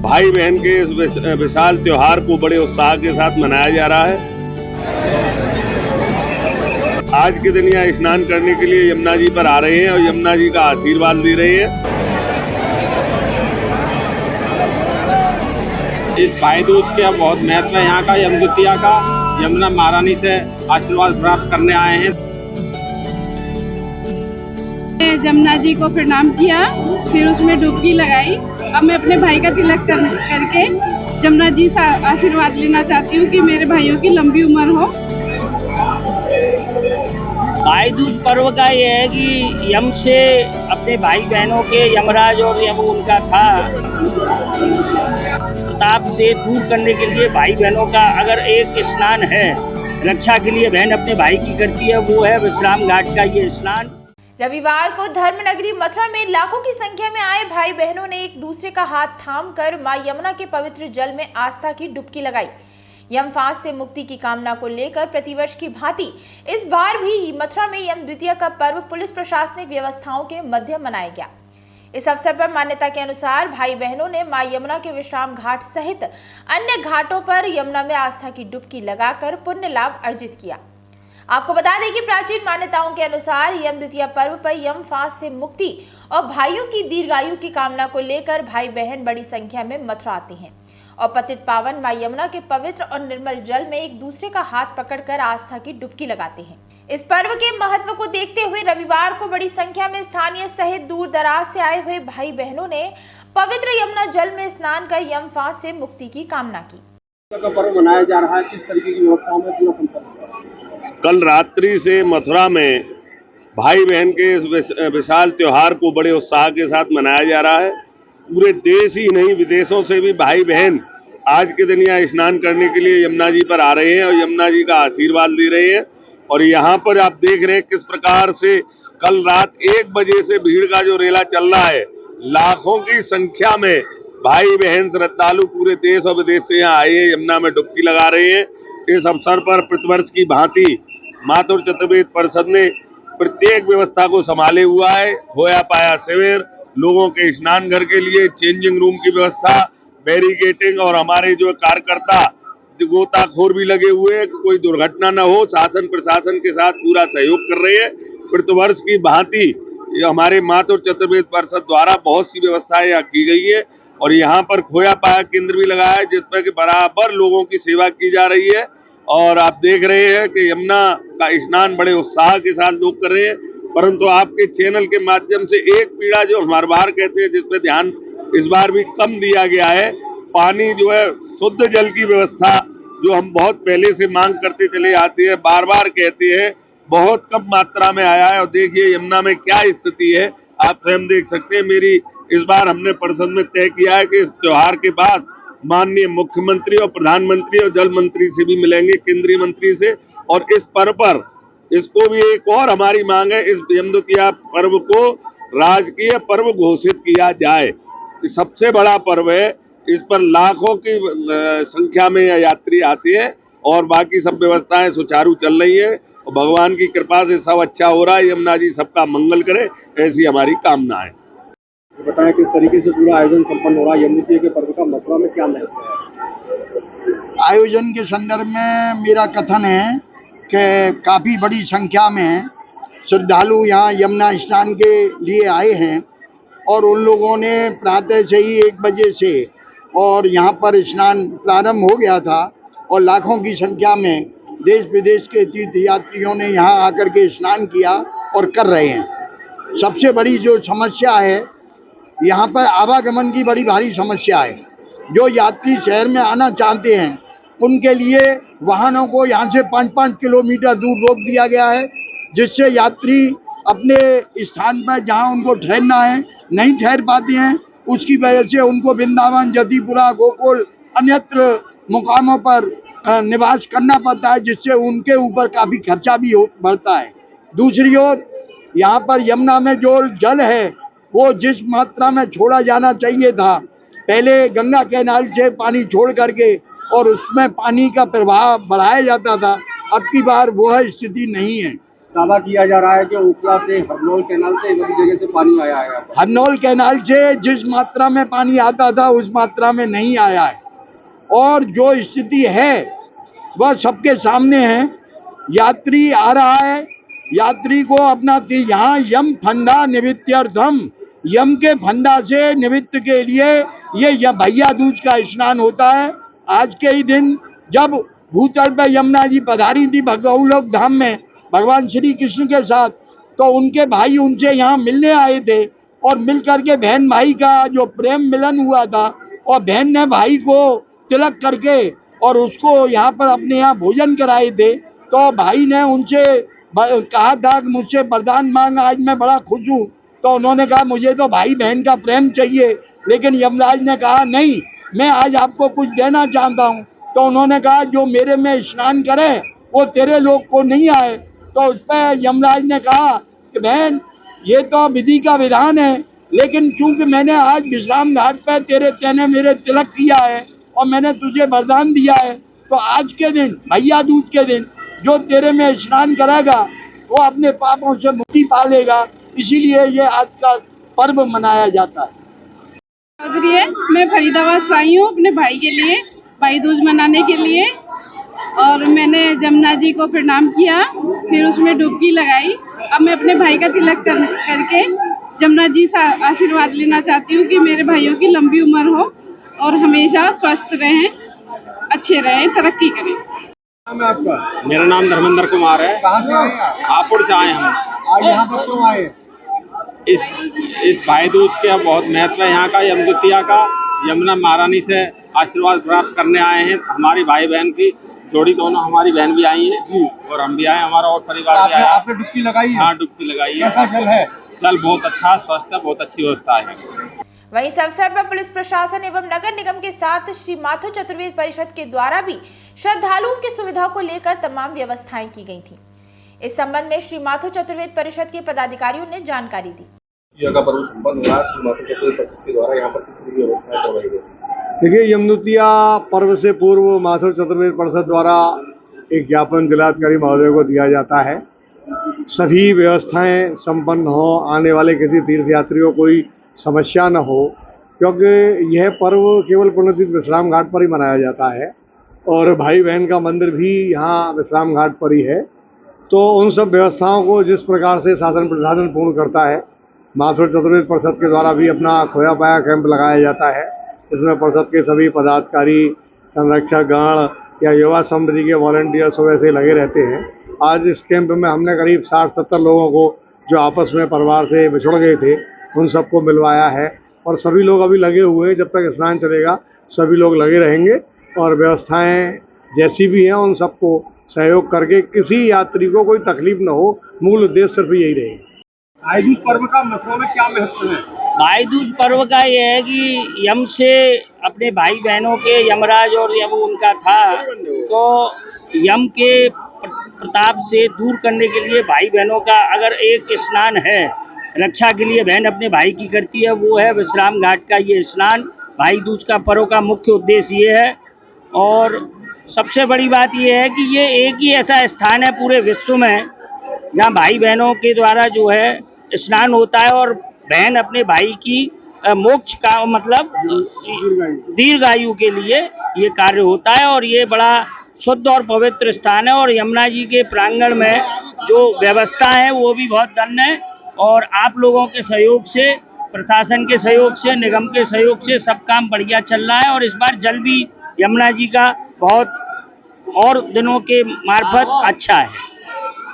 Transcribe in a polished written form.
भाई बहन के इस विशाल त्योहार को बड़े उत्साह के साथ मनाया जा रहा है। आज के दिन यहाँ स्नान करने के लिए यमुना जी पर आ रहे हैं और यमुना जी का आशीर्वाद ले रहे हैं। इस भाई दूज के बहुत महत्व है यहाँ का, यम द्वितीया का। यमुना महारानी से आशीर्वाद प्राप्त करने आए हैं। यमुना जी को प्रणाम किया, फिर उसमें डुबकी लगाई। अब मैं अपने भाई का तिलक करके यमुना जी से आशीर्वाद लेना चाहती हूँ कि मेरे भाइयों की लंबी उम्र हो। भाई दूज पर्व का ये है कि यम से अपने भाई बहनों के यमराज और यम उनका था प्रताप से दूर करने के लिए भाई बहनों का अगर एक स्नान है रक्षा के लिए बहन अपने भाई की करती है, वो है विश्राम घाट का ये स्नान। रविवार को धर्मनगरी मथुरा में लाखों की संख्या में आए भाई बहनों ने एक दूसरे का हाथ थामकर मां यमुना के पवित्र जल में आस्था की डुबकी लगाई। यमफांस से मुक्ति की कामना को लेकर प्रतिवर्ष की भांति इस बार भी मथुरा में यम द्वितीया का पर्व पुलिस प्रशासनिक व्यवस्थाओं के मध्य मनाया गया। इस अवसर पर मान्यता के अनुसार भाई बहनों ने मां यमुना के विश्राम घाट सहित अन्य घाटों पर यमुना में आस्था की डुबकी लगाकर पुण्य लाभ अर्जित किया। आपको बता दें कि प्राचीन मान्यताओं के अनुसार यम द्वितीया पर्व पर यम फांस से मुक्ति और भाइयों की दीर्घायु की कामना को लेकर भाई बहन बड़ी संख्या में मथुरा आते हैं और पतित पावन मां यमुना के पवित्र और निर्मल जल में एक दूसरे का हाथ पकड़कर आस्था की डुबकी लगाते हैं। इस पर्व के महत्व को देखते हुए रविवार को बड़ी संख्या में स्थानीय सहित दूर दराज से आए हुए भाई बहनों ने पवित्र यमुना जल में स्नान कर यम फांस से मुक्ति की कामना की। पर्व मनाया जा रहा है, किस तरीके की व्यवस्थाओं में पूरा संपन्न? कल रात्रि से मथुरा में भाई बहन के इस विशाल त्योहार को बड़े उत्साह के साथ मनाया जा रहा है। पूरे देश ही नहीं विदेशों से भी भाई बहन आज के दिन यहाँ स्नान करने के लिए यमुना जी पर आ रहे हैं और यमुना जी का आशीर्वाद ले रहे हैं। और यहाँ पर आप देख रहे हैं किस प्रकार से कल रात 1 बजे से भीड़ का जो रेला चल रहा है, लाखों की संख्या में भाई बहन श्रद्धालु पूरे देश और विदेश से यहाँ आए हैं, यमुना में डुबकी लगा रहे हैं। इस अवसर पर प्रतिवर्ष की भांति मातुर चतुर्वेद परिषद ने प्रत्येक व्यवस्था को संभाले हुआ है। खोया पाया शिविर, लोगों के स्नान घर के लिए चेंजिंग रूम की व्यवस्था, बैरिकेटिंग और हमारे जो कार्यकर्ता गोताखोर भी लगे हुए हैं कि कोई दुर्घटना न हो। शासन प्रशासन के साथ पूरा सहयोग कर रहे हैं। प्रतिवर्ष की भांति हमारे मातुर चतुर्वेद परिषद द्वारा बहुत सी व्यवस्थाएं यहाँ की गई है और यहाँ पर खोया पाया केंद्र भी लगाया है जिसमें कि बराबर लोगों की सेवा की जा रही है। और आप देख रहे हैं कि यमुना का स्नान बड़े उत्साह के साथ लोग कर रहे हैं। परंतु आपके चैनल के माध्यम से एक पीड़ा जो हम हर बार कहते हैं, जिसपे ध्यान इस बार भी कम दिया गया है, पानी जो है शुद्ध जल की व्यवस्था जो हम बहुत पहले से मांग करते चले आते हैं, बार बार कहते हैं, बहुत कम मात्रा में आया है। और देखिए यमुना में क्या स्थिति है, आप स्वयं देख सकते हैं। मेरी इस बार हमने परिषद में तय किया है कि इस त्योहार के बाद माननीय मुख्यमंत्री और प्रधानमंत्री और जल मंत्री से भी मिलेंगे, केंद्रीय मंत्री से। और इस पर्व पर इसको भी एक और हमारी मांग है, इस यम द्वितीया पर्व को राजकीय पर्व घोषित किया जाए। ये सबसे बड़ा पर्व है, इस पर लाखों की संख्या में यात्री आते हैं और बाकी सब व्यवस्थाएं सुचारू चल रही है और भगवान की कृपा से सब अच्छा हो रहा है। यमुना जी सबका मंगल करे, ऐसी हमारी कामना है। बताएं किस तरीके से पूरा आयोजन संपन्न हो रहा है, यम द्वितीया के पर्व का मथुरा में क्या महत्व है? आयोजन के संदर्भ में मेरा कथन है कि काफ़ी बड़ी संख्या में श्रद्धालु यहाँ यमुना स्नान के लिए आए हैं और उन लोगों ने प्रातः से ही 1 बजे से और यहाँ पर स्नान प्रारंभ हो गया था और लाखों की संख्या में देश विदेश के तीर्थयात्रियों ने यहाँ आकर के स्नान किया और कर रहे हैं। सबसे बड़ी जो समस्या है यहाँ पर आवागमन की बड़ी भारी समस्या है। जो यात्री शहर में आना चाहते हैं उनके लिए वाहनों को यहाँ से 5-5 किलोमीटर दूर रोक दिया गया है, जिससे यात्री अपने स्थान पर जहाँ उनको ठहरना है नहीं ठहर पाते हैं। उसकी वजह से उनको वृंदावन, जतिपुरा, गोकुल अन्यत्र मुकामों पर निवास करना पड़ता है, जिससे उनके ऊपर काफ़ी खर्चा भी बढ़ता है। दूसरी ओर यहाँ पर यमुना में जो जल है वो जिस मात्रा में छोड़ा जाना चाहिए था, पहले गंगा कैनाल से पानी छोड़ करके और उसमें पानी का प्रवाह बढ़ाया जाता था, अब की बार वह स्थिति नहीं है। दावा किया जा रहा है कि ओखला से हरनौल कैनाल से एक जगह से पानी आया है यहाँ पर। हरनौल कैनाल से जिस मात्रा में पानी आता था उस मात्रा में नहीं आया है, और जो स्थिति है वह सबके सामने है। यात्री आ रहा है, यात्री को अपना यहाँ यम फंदा निवृत्त्यर्थम, यम के फंदा से निवृत्त के लिए ये भैया दूज का स्नान होता है। आज के ही दिन जब भूतल पर यमुना जी पधारी थी भगवलोक धाम में भगवान श्री कृष्ण के साथ, तो उनके भाई उनसे यहाँ मिलने आए थे, और मिल करके बहन भाई का जो प्रेम मिलन हुआ था, और बहन ने भाई को तिलक करके और उसको यहाँ पर अपने यहाँ भोजन कराए थे। तो भाई ने उनसे कहा था कि मुझसे वरदान मांग, आज मैं बड़ा खुश हूँ। तो उन्होंने कहा मुझे तो भाई बहन का प्रेम चाहिए, लेकिन यमराज ने कहा नहीं, मैं आज आपको कुछ देना चाहता हूँ। तो उन्होंने कहा जो मेरे में स्नान करे वो तेरे लोग को नहीं आए। तो उस पर यमराज ने कहा कि बहन ये तो विधि का विधान है, लेकिन चूंकि मैंने आज विश्राम घाट पर तेने मेरे तिलक किया है और मैंने तुझे वरदान दिया है, तो आज के दिन भैया दूज के दिन जो तेरे में स्नान करेगा वो अपने पापों से मुक्ति पा लेगा। इसीलिए ये आज का पर्व मनाया जाता है। चौधरी है, मैं फरीदाबाद से आई हूँ अपने भाई के लिए भाई दूज मनाने के लिए, और मैंने जमुना जी को प्रणाम किया, फिर उसमें डुबकी लगाई। अब मैं अपने भाई का तिलक करके जमुना जी से आशीर्वाद लेना चाहती हूँ कि मेरे भाइयों की लंबी उम्र हो और हमेशा स्वस्थ रहें, अच्छे रहें, तरक्की करें। नाम है आपका? मेरा नाम धर्मेंद्र कुमार है। कहाँ से आए आप? हापुड़ से आए हम। आज यहाँ पर क्यों आए? इस भाई दूज के बहुत महत्व है यहाँ का, यमद्वितीया का। यमुना महारानी से आशीर्वाद प्राप्त करने आए हैं। हमारी भाई बहन की जोड़ी, दोनों हमारी बहन भी आई है और हम भी आए, हमारा और परिवार भी आया। आपने डुबकी लगाई है? हाँ, डुबकी लगाई है। कैसा जल है? जल बहुत अच्छा, स्वस्थ है, बहुत अच्छी व्यवस्था है। वहीं इस अवसर पर पुलिस प्रशासन एवं नगर निगम के साथ श्री माथुर चतुर्वेद परिषद के द्वारा भी श्रद्धालुओं की सुविधा को लेकर तमाम व्यवस्थाएं की गई थी। इस संबंध में श्री माथुर चतुर्वेद परिषद के पदाधिकारियों ने जानकारी दी। का पर्व संपन्न हुआ, श्री माथुर चतुर्वेद परिषद के द्वारा यहाँ पर किस तरह की व्यवस्थाएं करवाई गई? देखिए, यमद्वितीया पर्व से पूर्व माथुर चतुर्वेद परिषद द्वारा एक ज्ञापन जिलाधिकारी महोदय को दिया जाता है। सभी व्यवस्थाएं संपन्न हो, आने वाले किसी तीर्थयात्रियों को कोई समस्या न हो, क्योंकि यह पर्व केवल पुण्यतीर्थ विश्राम घाट पर ही मनाया जाता है और भाई बहन का मंदिर भी यहाँ विश्राम घाट पर ही है। तो उन सब व्यवस्थाओं को जिस प्रकार से शासन प्रशासन पूर्ण करता है, माथुर चतुर्वेद परिषद के द्वारा भी अपना खोया पाया कैंप लगाया जाता है। इसमें परिषद के सभी पदाधिकारी, संरक्षक गण या युवा समिति के वॉलंटियर्स वैसे लगे रहते हैं। आज इस कैंप में हमने करीब 60-70 लोगों को जो आपस में परिवार से बिछुड़ गए थे उन सबको मिलवाया है, और सभी लोग अभी लगे हुए हैं। जब तक स्नान चलेगा सभी लोग लगे रहेंगे, और व्यवस्थाएं जैसी भी हैं उन सबको सहयोग करके किसी यात्री को कोई तकलीफ न हो, मूल उद्देश्य सिर्फ यही रहेगा। भाई दूज पर्व का मथुरा में क्या महत्व है? भाई दूज पर्व का ये है कि यम से अपने भाई बहनों के, यमराज और यम उनका था, तो यम के प्रताप से दूर करने के लिए भाई बहनों का अगर एक स्नान है रक्षा के लिए बहन अपने भाई की करती है, वो है विश्राम घाट का ये स्नान। भाई दूज का पर्व का मुख्य उद्देश्य ये है, और सबसे बड़ी बात ये है कि ये एक ही ऐसा स्थान है पूरे विश्व में जहाँ भाई बहनों के द्वारा जो है स्नान होता है, और बहन अपने भाई की मोक्ष का मतलब दीर्घायु के लिए ये कार्य होता है, और ये बड़ा शुद्ध और पवित्र स्थान है। और यमुना जी के प्रांगण में जो व्यवस्था है वो भी बहुत धन्य है, और आप लोगों के सहयोग से, प्रशासन के सहयोग से, निगम के सहयोग से सब काम बढ़िया चल रहा है। और इस बार जल भी यमुना जी का बहुत और दिनों के मार्फत अच्छा है।